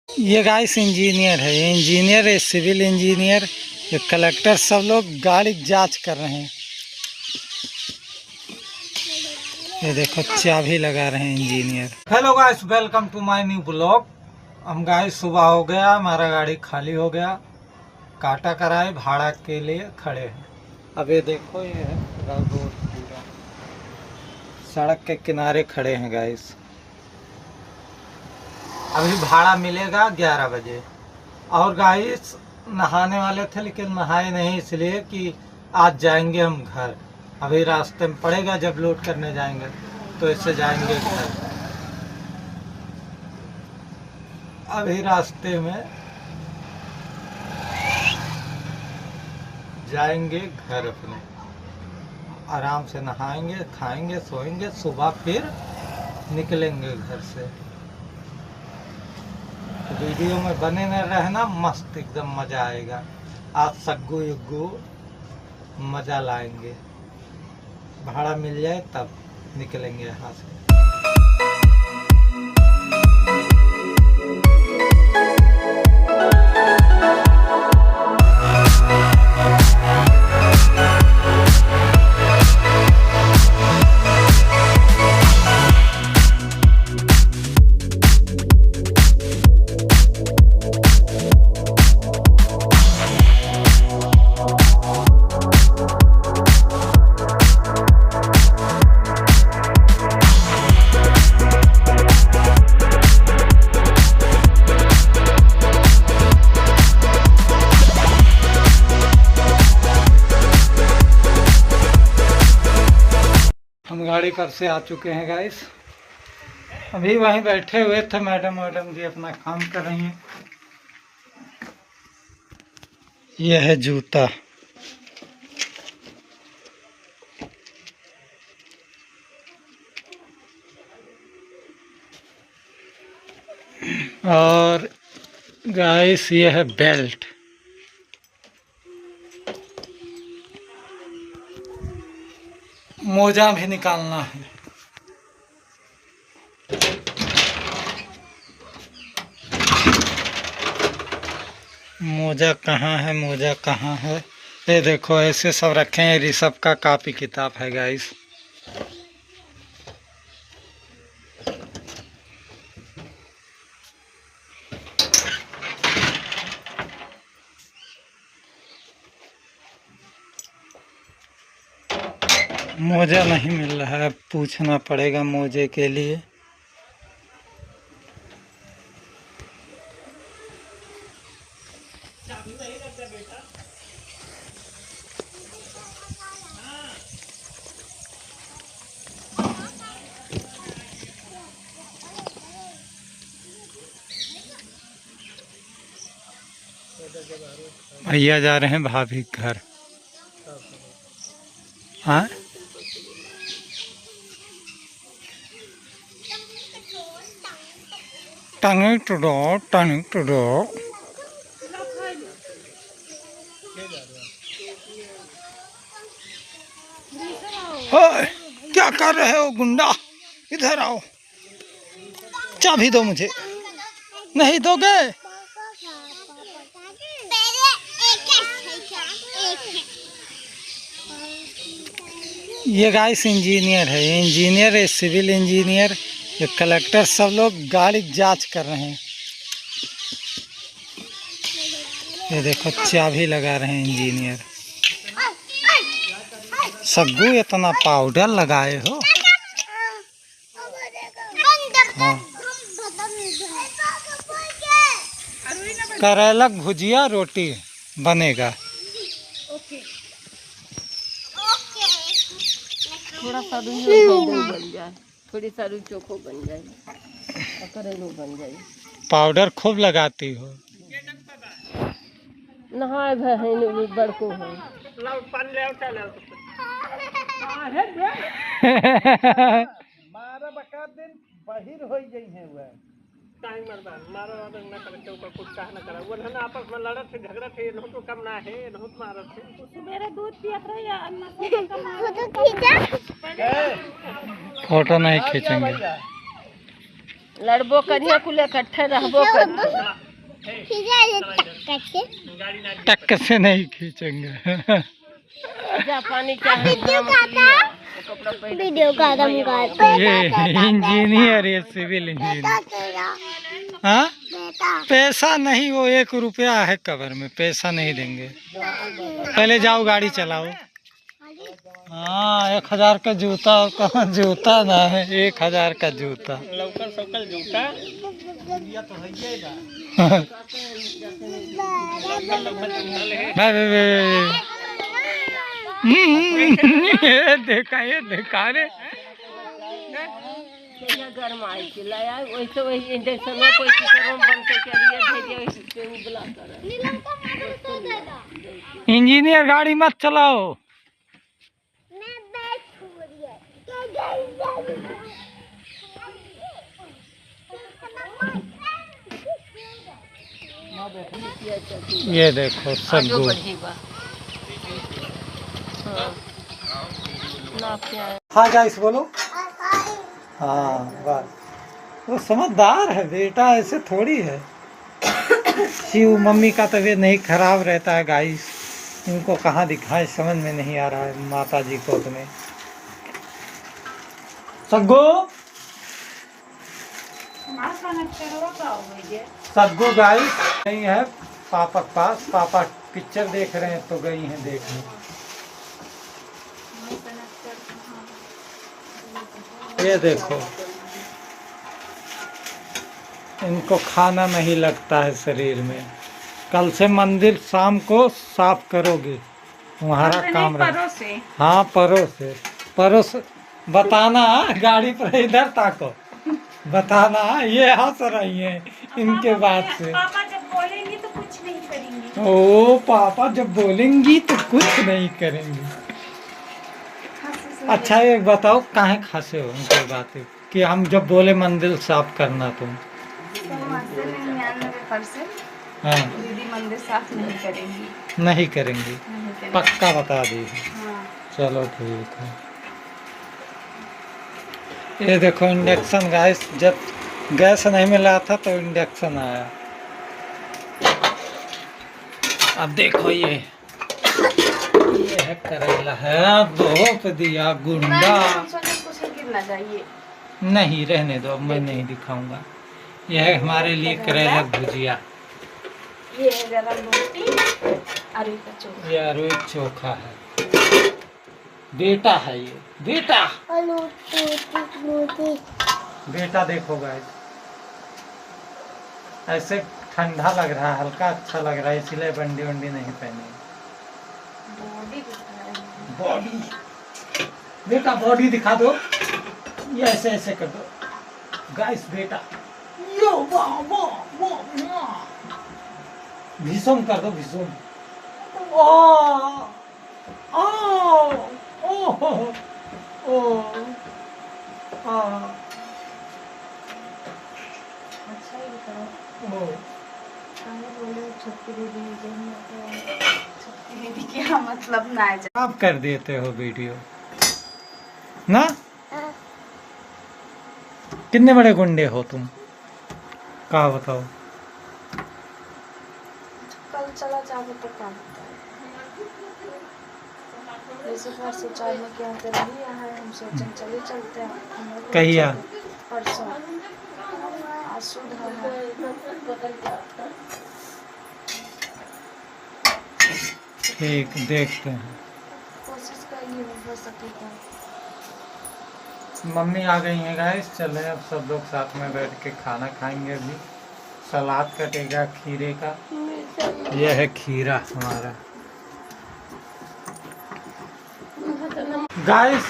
ये guys engineer है, ये इंजीनियर है, सिविल इंजीनियर, ये कलेक्टर, सब लोग गाड़ी जांच कर रहे हैं। ये देखो चाबी लगा रहे हैं engineer. Hello guys, welcome to my new blog. हम गाइस सुबह हो गया, हमारा गाड़ी खाली हो गया, काटा कराए भाड़ा के लिए खड़े हैं। अब ये देखो, ये है रोड पूरा, सड़क के किनारे खड़े हैं गाइस। अभी भाड़ा मिलेगा 11 बजे। और गाइस नहाने वाले थे लेकिन नहाए नहीं, इसलिए कि आज जाएंगे हम घर। अभी रास्ते में पड़ेगा, जब लोड करने जाएंगे तो इससे जाएंगे घर। अभी रास्ते में जाएंगे घर अपने, आराम से नहाएंगे, खाएंगे, सोएंगे, सुबह फिर निकलेंगे घर से। वीडियो में बने न रहना, मस्त एकदम मज़ा आएगा। आज सग्गू युग्गू मज़ा लाएंगे। भाड़ा मिल जाए तब निकलेंगे यहाँ से। हम गाड़ी पर से आ चुके हैं गाइस। अभी वहीं बैठे हुए थे, मैडम जी अपना काम कर रही हैं। यह है जूता, और गाइस ये है बेल्ट। मोजा भी निकालना है। मोजा कहाँ है, मोजा कहाँ है? ये देखो ऐसे सब रखे हैं। ऋषभ का कॉपी किताब है गाइस। मोजा नहीं मिल रहा है, पूछना पड़ेगा मोजे के लिए। भैया जा रहे हैं भाभी के घर। हाँ, टंगे टुडो, टंगे टुडो। क्या कर रहे हो गुंडा? इधर आओ, चाबी दो मुझे। नहीं दोगे? ये गाइस इंजीनियर है, ये इंजीनियर है, सिविल इंजीनियर, ये कलेक्टर, सब लोग गाड़ी जांच कर रहे हैं। ये देखो चाबी लगा रहे हैं इंजीनियर। सग्गू इतना पाउडर लगाए हो? हाँ, करेला भुजिया रोटी बनेगा। थोड़ा सा बन जाए, थोड़ी सा चोखो बन जाए, करेलो बन जाए। पाउडर खूब लगाती हो? नहाए भे बड़को है। मारा बका दिन बहिर हो गई है वह टाइम मरदान मारा न करे के ऊपर कुछ कह न करे वो ना आपस में लड़त थे, झगड़ा थे, न तो कम ना है, न तो मारत थे। मेरे दूध पियत रही है, अन्ना फोटो खींचा। फोटो नहीं खींचेंगे। लड़बो करिए कुल इकट्ठे रहबो करिए। टक से नहीं खींचेंगे। जा पानी चाहे कपड़ा वीडियो का दम करते ये इंजीनियर, ये सिविल इंजीनियर। हाँ, पैसा नहीं, वो 1 रुपया है कवर में, पैसा नहीं देंगे। पहले जाओ गाड़ी चलाओ। हाँ, 1000 का जूता, और कहाँ जूता ना है, 1000 का जूता। लौकर सकल जूता ये देखा रे। गर्म आई के लाया वैसे वही इंडक्शन में कोई कुकर में बन के करिए भेजिए वैसे उबला कर। इंजीनियर गाड़ी मत चलाओ। ये देखो सग्गू। हाँ गाइस बोलो। हाँ बस, वो समझदार है बेटा, ऐसे थोड़ी है। शिव मम्मी का तबीयत नहीं खराब रहता है गाइस, इनको कहाँ दिखाए समझ में नहीं आ रहा है माता जी को अपने। सग्गू सग्गू गाइस नहीं है पापा के पास, पापा पिक्चर देख रहे हैं तो गई हैं देखने। ये देखो, इनको खाना नहीं लगता है शरीर में। कल से मंदिर शाम को साफ करोगे, तुम्हारा काम रहे। हाँ परोस बताना, गाड़ी पर इधर ताको, बताना। ये हंस रही हैं इनके बात से। पापा जब बोलेंगे तो कुछ नहीं करेंगे। ओ पापा जब बोलेंगी तो कुछ नहीं करेंगी। अच्छा एक बताओ, काहे खासे हो उनकी बातें कि हम जब बोले मंदिर साफ करना तुम? 99% हाँ दीदी मंदिर साफ नहीं करेंगी। नहीं करेंगी, पक्का बता दी। हाँ। चलो ठीक है। ये देखो इंडक्शन गैस, जब गैस नहीं मिला था तो इंडक्शन आया। अब देखो ये है करेला है, धोप दिया गुंडा। गिरना चाहिए। नहीं रहने दो, अब मैं नहीं दिखाऊंगा। यह है हमारे लिए करेला भुजिया। ये है गरम रोटी, आलू का चोखा। ये आलू चोखा है, बेटा है ये बेटा। बेटा देखो गाइस, ऐसे ठंडा लग रहा है, हल्का अच्छा लग रहा है, इसलिए बंडी वंडी नहीं पहनी। बॉडी बेटा, बॉडी दिखा दो, ये ऐसे ऐसे कर दो गाइस बेटा। यो वाह वाह वाह, भीषम कर दो भीषम। ओ ओ ओ ओ आ अच्छा ही बताओ। ओ बोले छोटी दीदी क्या मतलब ना है। आप कर देते हो वीडियो ना। कितने बड़े गुंडे हो तुम, का बताओ? कल चला जाओगे तो क्या जैसे परसों चाय में क्या होते रही है, हम सोचें चले चलते हैं। कहिया परसों आज सुधा है। ठीक, देखते हैं। कोशिश करेंगे हो सके तो। मम्मी आ गई हैं गाइस, चले अब सब लोग साथ में बैठ के खाना खाएंगे। अभी सलाद कटेगा खीरे का, यह है खीरा हमारा। गाइस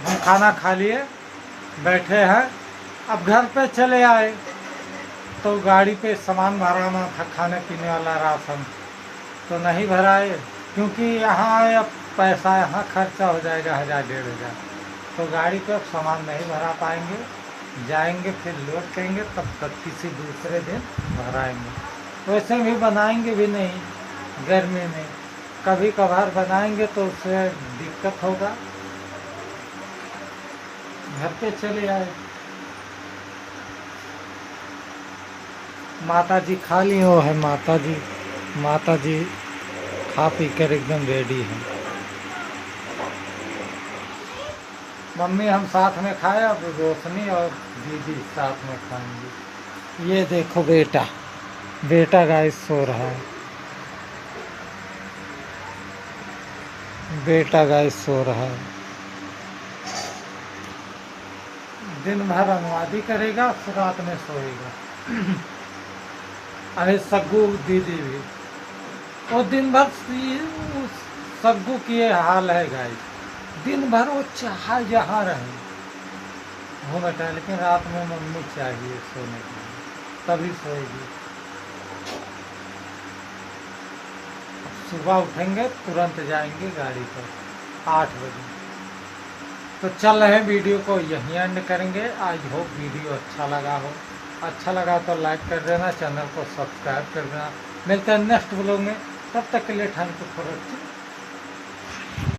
हम खाना खा लिए, बैठे हैं। अब घर पे चले आए तो गाड़ी पे सामान भराना था, खाने पीने वाला राशन तो नहीं भराए, क्योंकि यहाँ आए अब पैसा यहाँ खर्चा हो जाएगा 1000-1500। तो गाड़ी पे अब सामान नहीं भरा पाएंगे, जाएंगे फिर लोड करेंगे, तब तक किसी दूसरे दिन भराएंगे। वैसे भी बनाएंगे भी नहीं गर्मी में, कभी कभार बनाएंगे तो उससे दिक्कत होगा। घर पे चले आए। माता जी खा ली, वो है माता जी खा पी कर एकदम रेडी है। मम्मी हम साथ में खाए, अब रोशनी और दीदी साथ में खाएंगे। ये देखो बेटा गाइस सो रहा है, बेटा गाइस सो रहा है। दिन भर अनुवादी करेगा, फिर रात में सोएगा। अरे सग्गू दीदी भी, वो दिन भर सग्गू की ये हाल है गाइस, दिन भर वो चाहे जहाँ रहे घूमता है, लेकिन रात में मम्मी चाहिए सोने के लिए, तभी सोएगी। सुबह उठेंगे तुरंत जाएंगे गाड़ी पर 8 बजे। तो चल रहे हैं, वीडियो को यहीं एंड करेंगे। आई होप वीडियो अच्छा लगा हो, अच्छा लगा तो लाइक कर देना, चैनल को सब्सक्राइब कर देना। मिलते हैं नेक्स्ट व्लॉग में, तब तक के लिए थैंक यू फॉर वॉचिंग।